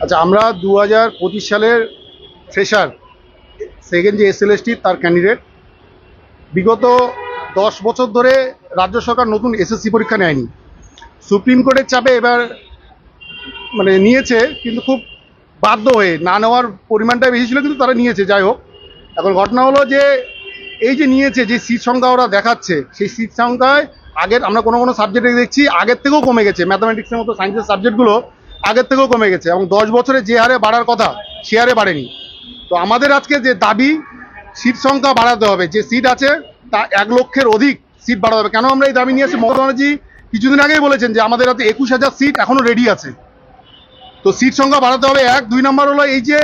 আচ্ছা, আমরা 2025 সালের ফ্রেশার সেকেন্ড যে এসএলএসটি তার ক্যান্ডিডেট। বিগত 10 বছর ধরে রাজ্য সরকার নতুন এসএসসি পরীক্ষা নেয়নি। সুপ্রিম কোর্টের চাপে এবার মানে নিয়েছে, কিন্তু খুব বাধ্য হয়ে, না নেওয়ার পরিমাণটা বেশি ছিল কিন্তু তারা নিয়েছে। যাই হোক, এখন ঘটনা হলো যে এই যে নিয়েছে, যে সিট সংখ্যা ওরা দেখাচ্ছে, সেই সিট সংখ্যায় আগের আমরা কোনো সাবজেক্টে দেখছি আগের থেকেও কমে গেছে। ম্যাথামেটিক্সের মতো সায়েন্সের সাবজেক্টগুলো আগের থেকেও কমে গেছে, এবং 10 বছরে যে হারে বাড়ার কথা সে হারে বাড়েনি। তো আমাদের আজকে যে দাবি, সিট সংখ্যা বাড়াতে হবে। যে সিট আছে তা 1 লক্ষের অধিক সিট বাড়াতে হবে। কেন আমরা এই দাবি নিয়ে এসেছি? মমতা ব্যানার্জি কিছুদিন আগেই বলেছেন যে আমাদের হাতে 21,000 সিট এখনো রেডি আছে। তো সিট সংখ্যা বাড়াতে হবে। 2 নম্বর হলো এই যে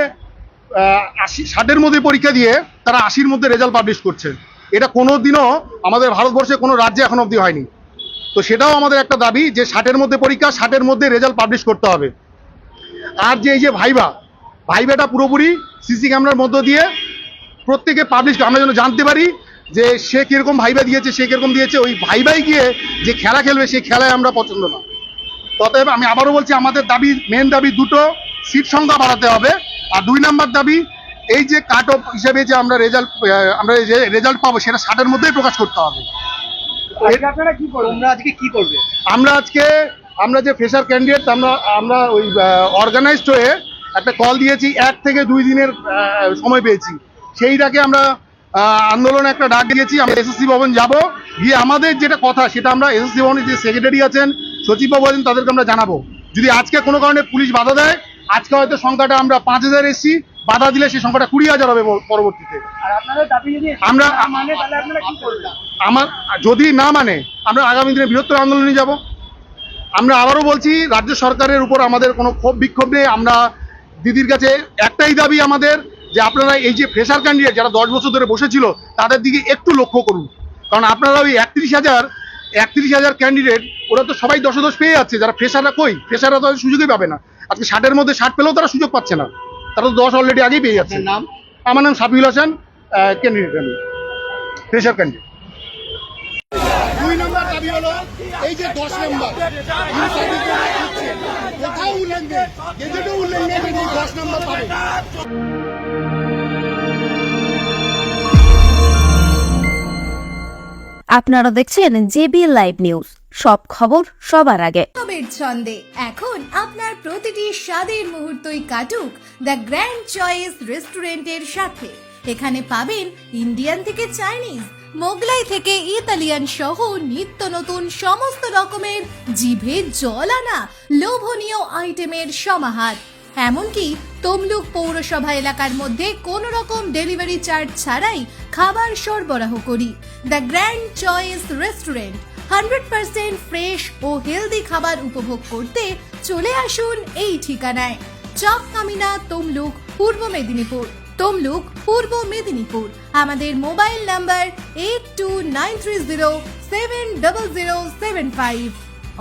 60-এর মধ্যে পরীক্ষা দিয়ে তারা 80-র মধ্যে রেজাল্ট পাবলিশ করছে। এটা কোনোদিনও আমাদের ভারতবর্ষে কোনো রাজ্যে এখন অবধি হয়নি। তো সেটাও আমাদের একটা দাবি যে 60-এর মধ্যে পরীক্ষা, 60-এর মধ্যে রেজাল্ট পাবলিশ করতে হবে। আর যে এই যে ভাইবাটা পুরোপুরি সিসি ক্যামেরার মধ্য দিয়ে প্রত্যেকে পাবলিশ, আমরা যেন জানতে পারি যে সে কিরকম ভাইবা দিয়েছে, সে কিরকম দিয়েছে। ওই ভাইবাই গিয়ে যে খেলা খেলবে, সেই খেলায় আমরা পছন্দ না। ততএব আমি আবারও বলছি, আমাদের দাবি, মেন দাবি দুটো, সিট সংখ্যা বাড়াতে হবে। আর 2 নম্বর দাবি, এই যে কাট অফ হিসেবে যে আমরা যে রেজাল্ট পাবো সেটা 60-এর মধ্যেই প্রকাশ করতে হবে। আপনারা কি করবেন? তোমরা আজকে কি করবে? আমরা যে ফ্রেশার ক্যান্ডিডেট, আমরা ওই অর্গানাইজড হয়ে একটা কল দিয়েছি, 1 থেকে 2 দিনের সময় পেয়েছি। সেইটাকে আমরা আন্দোলনে একটা ডাক দিয়েছি। আমরা এসএসসি ভবন যাব, গিয়ে আমাদের যেটা কথা সেটা আমরা এসএসসি ভবনের যে সেক্রেটারি আছেন, সচিববাবু আছেন, তাদেরকে আমরা জানাবো। যদি আজকে কোনো কারণে পুলিশ বাধা দেয়, আজকে হয়তো সংখ্যাটা আমরা 5,000 এসেছি, বাধা দিলে সেই সংখ্যাটা 20,000 হবে পরবর্তীতে। আমরা যদি না মানে আমরা আগামী দিনে বৃহত্তর আন্দোলনে যাব। আমরা আবারও বলছি, রাজ্য সরকারের উপর আমাদের কোনো ক্ষোভ বিক্ষোভ নেই। আমরা দিদির কাছে একটাই দাবি আমাদের, যে আপনারা এই যে ফ্রেশার ক্যান্ডিডেট যারা 10 বছর ধরে বসেছিল তাদের দিকে একটু লক্ষ্য করুন। কারণ আপনারা ওই 31,000 ক্যান্ডিডেট, ওরা তো সবাই 10 পেয়ে যাচ্ছে। যারা ফ্রেশাররা ফ্রেশাররা তো সুযোগই পাবে না। আজকে 60-এর মধ্যে 60 পেলেও তারা সুযোগ পাচ্ছে না, তারা তো 10 অলরেডি আগেই পেয়ে যাচ্ছে। নাম? আমার নাম সাফিউল হাসান, ক্যান্ডিডেট, আমি ফ্রেশার ক্যান্ডিডেট। 2 নম্বর দাবি হলো এই যে 10 নম্বর কোথাও উল্লেখ, গেজেটেও উল্লেখ নেই, 10 নম্বর পাবে। আপনারা দেখছেন জেবি লাইভ নিউজ, সব খবর সবার আগে। ছন্দে এখন আপনার প্রতিটি স্বাদের মুহূর্তই কাটুক দ্য গ্র্যান্ড চয়েস রেস্টুরেন্টের সাথে। এখানে পাবেন ইন্ডিয়ান থেকে চাইনিজ, মোগলাই থেকে ইতালিয়ান সহ নিত্য নতুন সমস্ত রকমের জিভে জল আনা লোভনীয় আইটেমের সমাহার। এমনকি তমলুক পৌরসভা এলাকার মধ্যে কোনো রকম ডেলিভারি চার্জ ছাড়াই খাবার সরবরাহ করি। The grand choice restaurant 100% fresh ও হেলদি খাবার উপভোগ করতে চলে আসুন এই ঠিকানায়। চক কামিনা, তমলুক, পূর্ব মেদিনীপুর। আমাদের মোবাইল নাম্বার 8293070075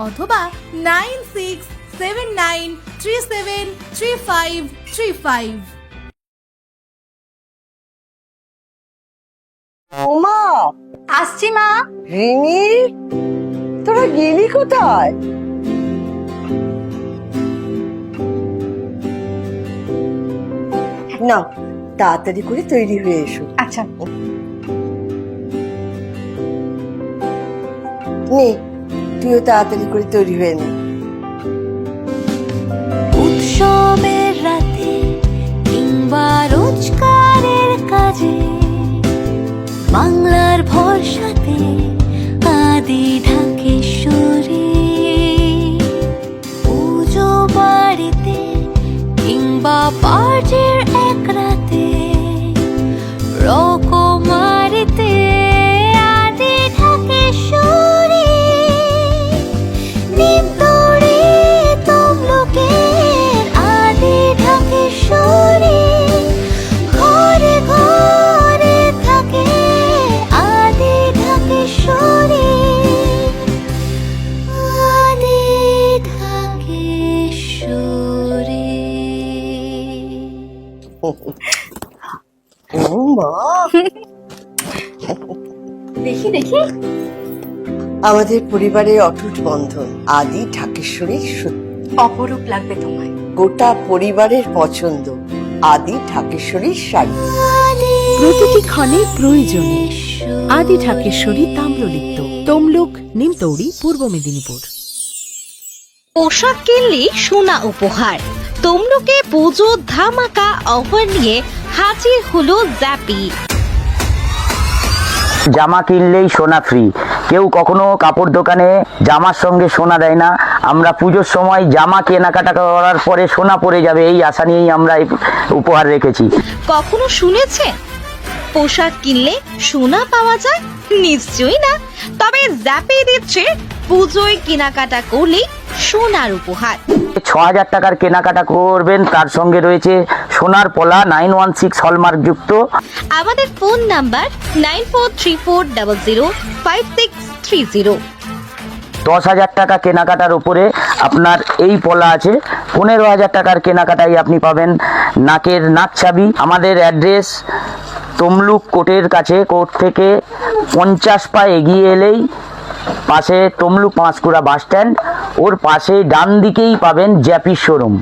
অথবা 9679373535। ওমা, আসছি মা। রিমি, তোরা গেলি কোথায়? না, তাড়াতাড়ি করে তৈরি হয়ে এসো। আচ্ছা। নে, তুইও তাড়াতাড়ি করে তৈরি হয়ে নে। উৎসবের রাতে কিংবা রোজকারের কাজে মার্চের এক রাতে রকমারিতে আদি ঢাকেশ্বরী নিমতড়ি তমলুকের আদি ঢাকেশ্বরী ঘরে ঘরে থাকে আদি ঢাকেশ্বরী আদি ঢাকেশ্বরী। ও মা, দেখি দেখি আমাদের পরিবারের অটুট বন্ধন আদি ঢাকেশ্বরীর সত্যি অপরূপ লাগবে তোমায়। গোটা পরিবারের পছন্দ আদি ঢাকেশ্বরীর শাড়ি। প্রতিটি ক্ষণে প্রয়োজনে আদি ঢাকেশ্বরী তাম্রলিপ্ত, তমলুক, নিমতৌড়ি, পূর্ব মেদিনীপুর। পোশাক কিনলে সোনা উপহার। তমলুকে পুজো ধামাকা অফার নিয়ে হাজির হলো জ্যাপি। জামা কিনলেই সোনা ফ্রি। কেউ কখনো কাপড় দোকানে জামার সঙ্গে সোনা দেয় না। আমরা পুজোর সময় জামা কেনাকাটা করার পরে সোনা পড়ে যাবে এই আশা নিয়েই আমরা এই উপহার রেখেছি। কখনো শুনেছেন পোশাক কিনলে সোনা পাওয়া যায়? নিশ্চয়ই না। তবে জ্যাপি দিচ্ছে পুজোয় কেনাকাটা করলে সোনার উপহার। ৬,০০০ টাকার কেনাকাটা করবেন, তার সঙ্গে রয়েছে সোনার পলা 916 হলমার্ক যুক্ত। আমাদের ফোন নাম্বার 9434005630। ১০,০০০ টাকা কেনাকাটার উপরে আপনার এই পলা আছে। ১৫,০০০ টাকার কেনাকাটায় আপনি পাবেন নাকের নাকছাবি। আমাদের অ্যাড্রেস তমলুক কোর্টের কাছে। কোর্ট থেকে 50 পা এগিয়ে এলেই পাশে তমলুক পাঁশকুড়া বাস স্ট্যান্ড, ওর পাশে ডান দিকেই পাবেন জ্যাপি শোরুম।